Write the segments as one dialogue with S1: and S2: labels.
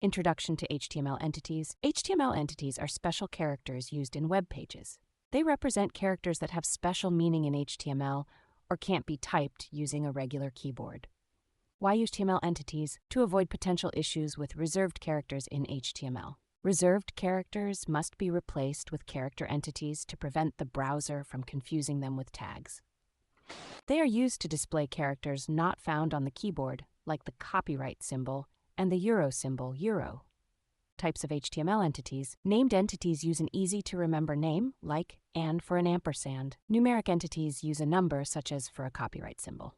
S1: Introduction to HTML entities. HTML entities are special characters used in web pages. They represent characters that have special meaning in HTML or can't be typed using a regular keyboard. Why HTML entities? To avoid potential issues with reserved characters in HTML. Reserved characters must be replaced with character entities to prevent the browser from confusing them with tags. They are used to display characters not found on the keyboard, like the copyright symbol and the euro symbol, euro. Types of HTML entities. Named entities use an easy-to-remember name, like and for an ampersand. Numeric entities use a number, such as for a copyright symbol.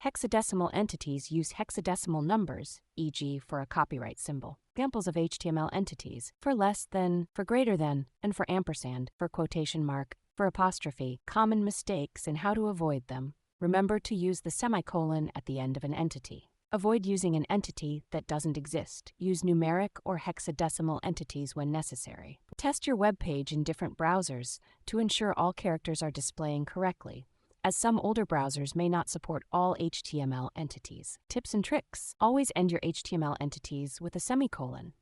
S1: Hexadecimal entities use hexadecimal numbers, e.g. for a copyright symbol. Examples of HTML entities: for less than, for greater than, and for ampersand, for quotation mark, for apostrophe. Common mistakes and how to avoid them. Remember to use the semicolon at the end of an entity. Avoid using an entity that doesn't exist. Use numeric or hexadecimal entities when necessary. Test your web page in different browsers to ensure all characters are displaying correctly, as some older browsers may not support all HTML entities. Tips and tricks. Always end your HTML entities with a semicolon.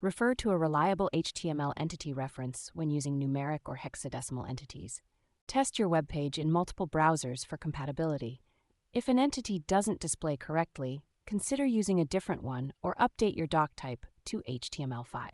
S1: Refer to a reliable HTML entity reference when using numeric or hexadecimal entities. Test your web page in multiple browsers for compatibility. If an entity doesn't display correctly, consider using a different one or update your doc type to HTML5.